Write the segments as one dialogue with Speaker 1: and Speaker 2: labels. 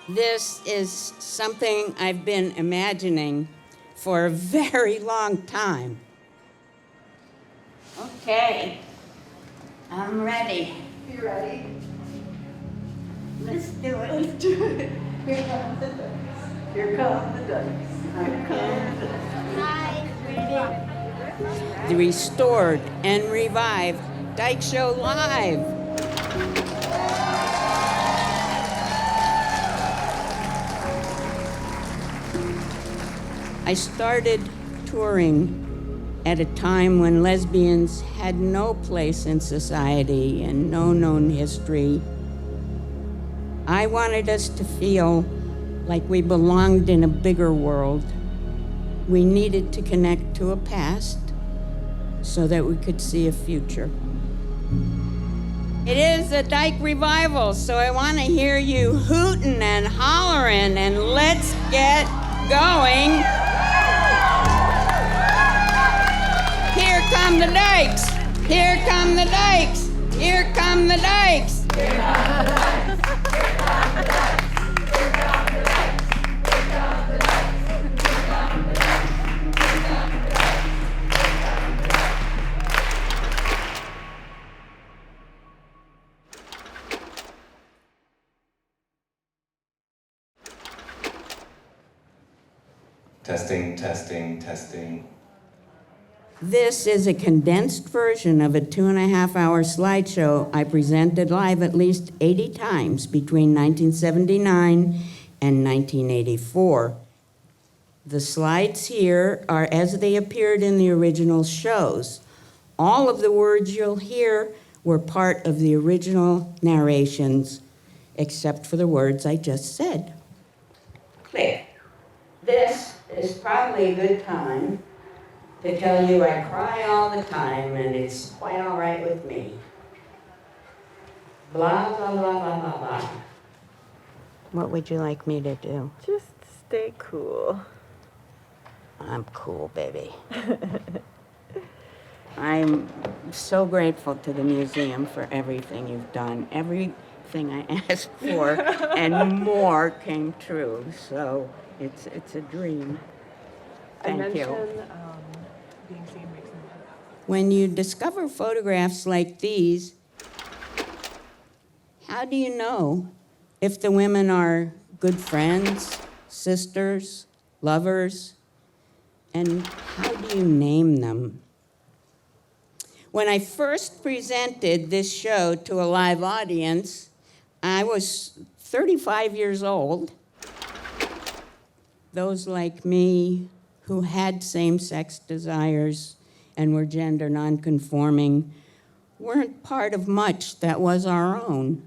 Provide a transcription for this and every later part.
Speaker 1: This is something I've been imagining for a very long time. Okay, I'm ready.
Speaker 2: You ready?
Speaker 1: Let's do it.
Speaker 2: Let's do it. Here come the Dykes. Here come the Dykes. Here come the Dykes.
Speaker 1: The restored and revived Dyke Show Live. I started touring at a time when lesbians had no place in society and no known history. I wanted us to feel like we belonged in a bigger world. We needed to connect to a past so that we could see a future. It is a Dyke revival, so I want to hear you hooting and hollering, and let's get going. Here come the Dykes. Here come the Dykes. Here come the Dykes. Here come the Dykes.
Speaker 3: Testing, testing, testing.
Speaker 1: This is a condensed version of a 2.5-hour slideshow I presented live at least 80 times between 1979 and 1984. The slides here are as they appeared in the original shows. All of the words you'll hear were part of the original narrations, except for the words I just said. Click. This is probably a good time to tell you I cry all the time, and it's quite all right with me. Blah, blah, blah, blah, blah, blah. What would you like me to do?
Speaker 2: Just stay cool.
Speaker 1: I'm cool, baby. I'm so grateful to the museum for everything you've done. Everything I asked for and more came true, so it's a dream. Thank you.
Speaker 2: Being seen makes them better.
Speaker 1: When you discover photographs like these, how do you know if the women are good friends, sisters, lovers, and how do you name them? When I first presented this show to a live audience, I was 35 years old. Those like me who had same-sex desires and were gender nonconforming weren't part of much that was our own.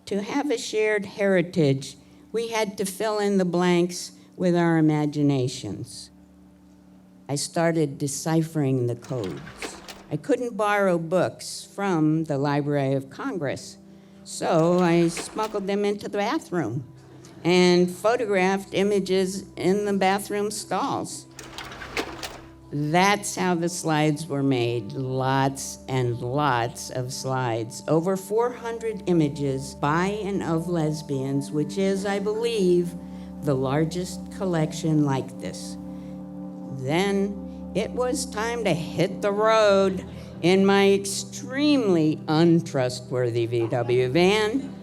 Speaker 1: To have a shared heritage, we had to fill in the blanks with our imaginations. I started deciphering the codes. I couldn't borrow books from the Library of Congress, so I smuggled them into the bathroom and photographed images in the bathroom stalls. That's how the slides were made. Lots and lots of slides. Over 400 images by and of lesbians, which is, I believe, the largest collection like this. Then it was time to hit the road in my extremely untrustworthy VW van.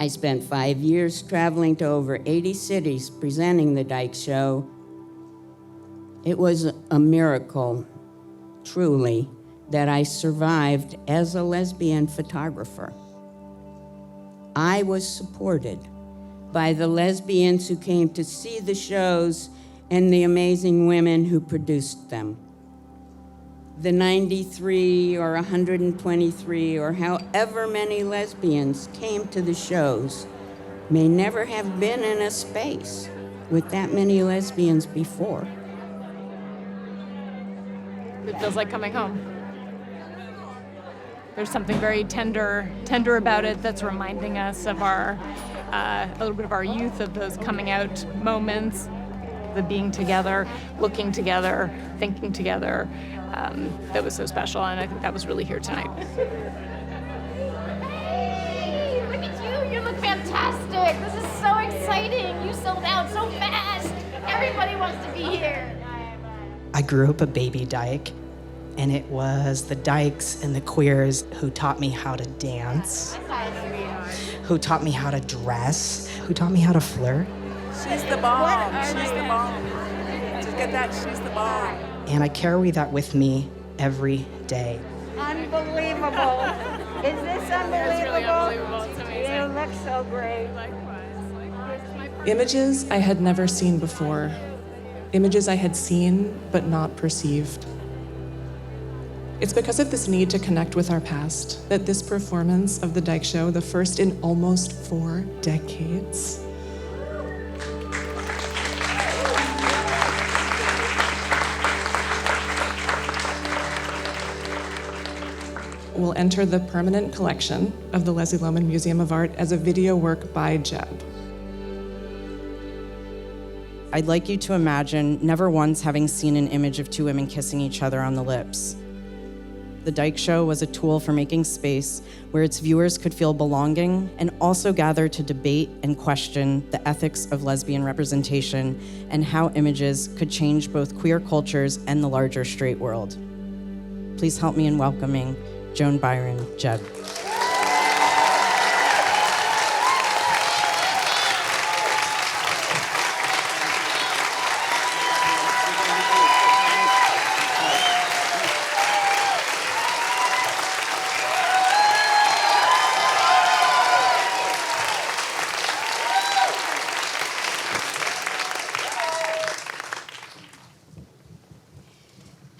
Speaker 1: I spent 5 years traveling to over 80 cities presenting the Dyke Show. It was a miracle, truly, that I survived as a lesbian photographer. I was supported by the lesbians who came to see the shows and the amazing women who produced them. The 93 or 123 or however many lesbians came to the shows may never have been in a space with that many lesbians before.
Speaker 4: It feels like coming home. There's something very tender about it that's reminding us of a little bit of our youth, of those coming out moments, the being together, looking together, thinking together. That was so special, and I think that was really here tonight.
Speaker 5: Hey, look at you! You look fantastic! exciting. You sold out so fast. Everybody wants to be here.
Speaker 6: I grew up a baby dyke, and it was the dykes and the queers who taught me how to dance, who taught me how to dress, who taught me how to flirt.
Speaker 2: She's the bomb. She's the bomb. Just get that. She's the bomb.
Speaker 6: And I carry that with me every day.
Speaker 7: Unbelievable. Is this unbelievable?
Speaker 4: It's really unbelievable. It's amazing.
Speaker 7: You look so great.
Speaker 8: Images I had never seen before. Images I had seen but not perceived. It's because of this need to connect with our past that this performance of the Dyke Show, the first in almost 4 decades, will enter the permanent collection of the Leslie Lohman Museum of Art as a video work by Jeb.
Speaker 6: I'd like you to imagine never once having seen an image of 2 women kissing each other on the lips. The Dyke Show was a tool for making space where its viewers could feel belonging and also gather to debate and question the ethics of lesbian representation and how images could change both queer cultures and the larger straight world. Please help me in welcoming Joan, Biren, Jeb.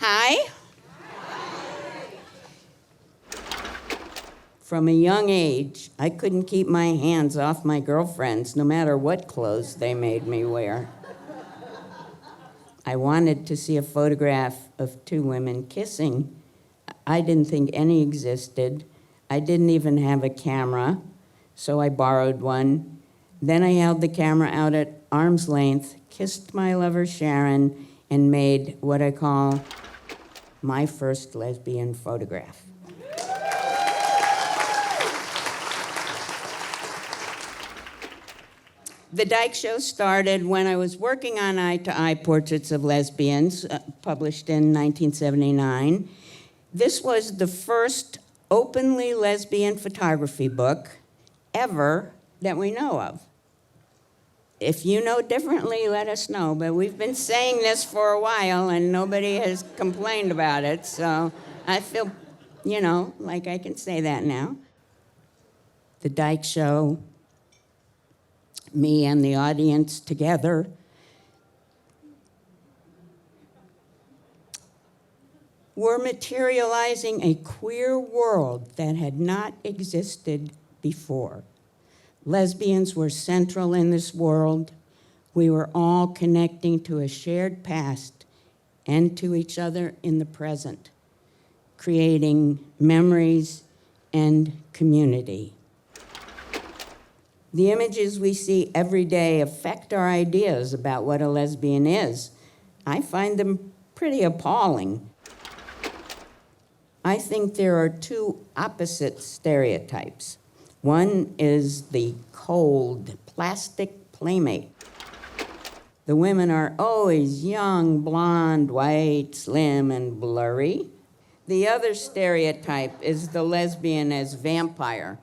Speaker 1: Hi. From a young age, I couldn't keep my hands off my girlfriends, no matter what clothes they made me wear. I wanted to see a photograph of 2 women kissing. I didn't think any existed. I didn't even have a camera, so I borrowed one. Then I held the camera out at arm's length, kissed my lover Sharon, and made what I call my first lesbian photograph. The Dyke Show started when I was working on eye-to-eye portraits of lesbians, published in 1979. This was the first openly lesbian photography book ever that we know of. If you know differently, let us know, but we've been saying this for a while and nobody has complained about it, so I feel, like I can say that now. The Dyke Show, me and the audience together, were materializing a queer world that had not existed before. Lesbians were central in this world. We were all connecting to a shared past and to each other in the present, creating memories and community. The images we see every day affect our ideas about what a lesbian is. I find them pretty appalling. I think there are 2 opposite stereotypes. One is the cold, plastic playmate. The women are always young, blonde, white, slim, and blurry. The other stereotype is the lesbian as vampire.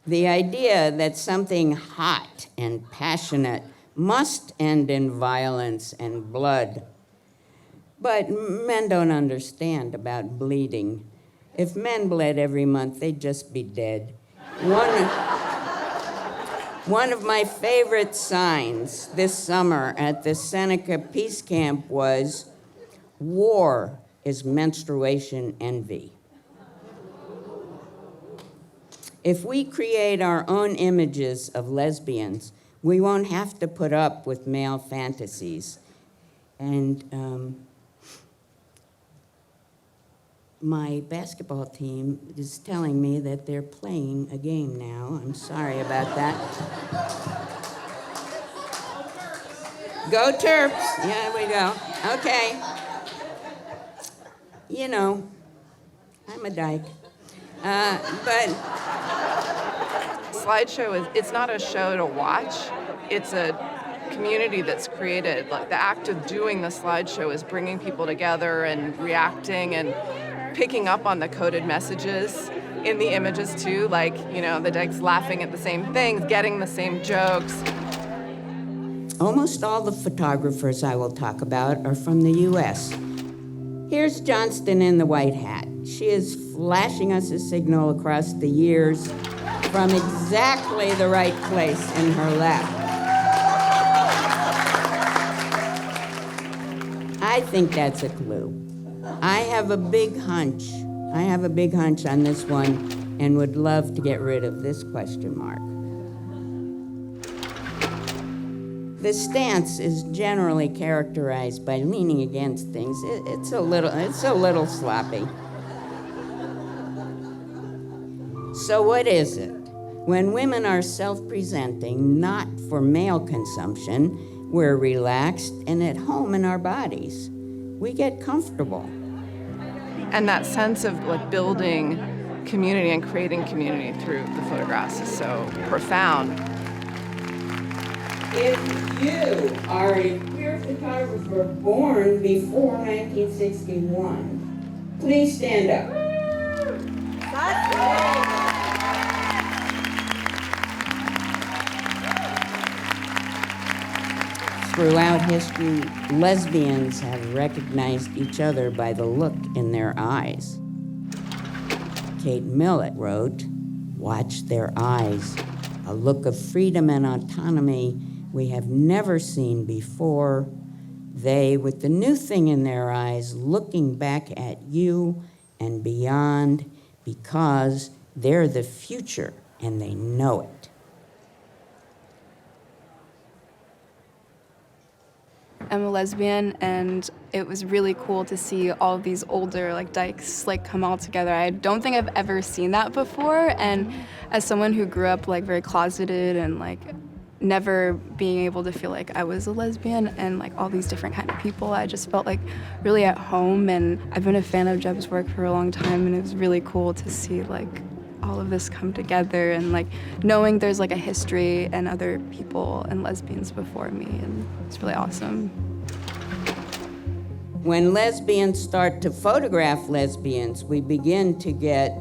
Speaker 1: The idea that something hot and passionate must end in violence and blood. But men don't understand about bleeding. If men bled every month, they'd just be dead. One of my favorite signs this summer at the Seneca Peace Camp was, "War is menstruation envy." If we create our own images of lesbians, we won't have to put up with male fantasies. And my basketball team is telling me that they're playing a game now. I'm sorry about that. Go Terps! Yeah, we go. Okay. I'm a dyke. But
Speaker 9: slideshow it's not a show to watch, it's a community that's created. Like the act of doing the slideshow is bringing people together and reacting and picking up on the coded messages in the images too, like, the Dykes laughing at the same things, getting the same jokes.
Speaker 1: Almost all the photographers I will talk about are from the US. Here's Johnston in the white hat. She is flashing us a signal across the years from exactly the right place in her lap. I think that's a clue. I have a big hunch on this one and would love to get rid of this question mark. The stance is generally characterized by leaning against things. It's a little sloppy. So what is it? When women are self-presenting, not for male consumption, we're relaxed and at home in our bodies. We get comfortable.
Speaker 9: And that sense of building community and creating community through the photographs is so profound.
Speaker 1: If you are a queer photographer born before 1961, please stand up. Throughout history, lesbians have recognized each other by the look in their eyes. Kate Millet wrote, "Watch their eyes, a look of freedom and autonomy we have never seen before. They, with the new thing in their eyes, looking back at you and beyond, because they're the future and they know it."
Speaker 10: I'm a lesbian, and it was really cool to see all of these older Dykes come all together. I don't think I've ever seen that before, and as someone who grew up very closeted and never being able to feel like I was a lesbian and all these different kind of people, I just felt really at home. And I've been a fan of Jeb's work for a long time, and it was really cool to see all of this come together and knowing there's a history and other people and lesbians before me, and it's really awesome.
Speaker 1: When lesbians start to photograph lesbians, we begin to get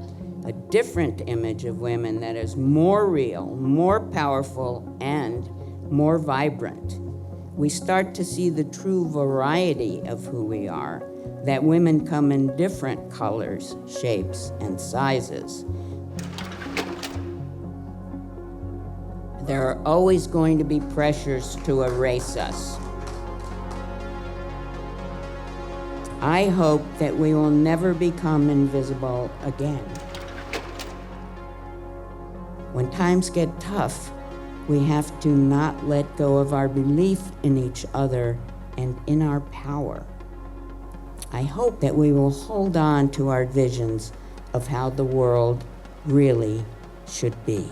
Speaker 1: a different image of women that is more real, more powerful, and more vibrant. We start to see the true variety of who we are, that women come in different colors, shapes, and sizes. There are always going to be pressures to erase us. I hope that we will never become invisible again. When times get tough, we have to not let go of our belief in each other and in our power. I hope that we will hold on to our visions of how the world really should be.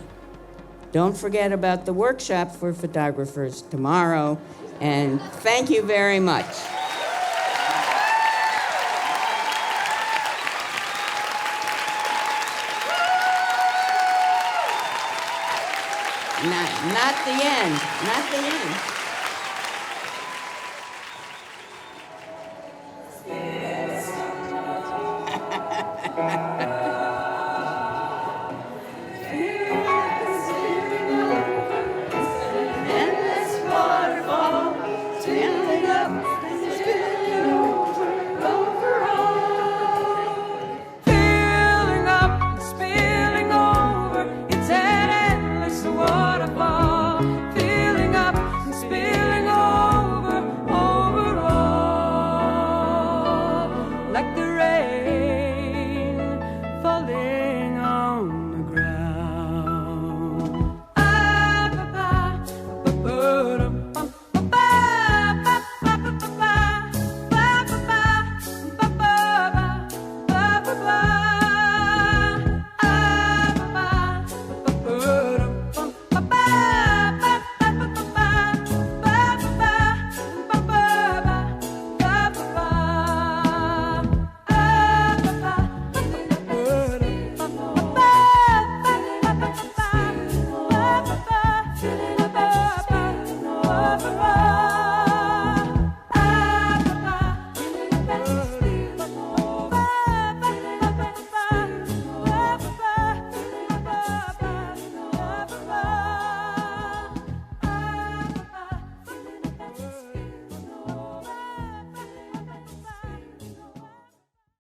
Speaker 1: Don't forget about the workshop for photographers tomorrow, and thank you very much. Not the end.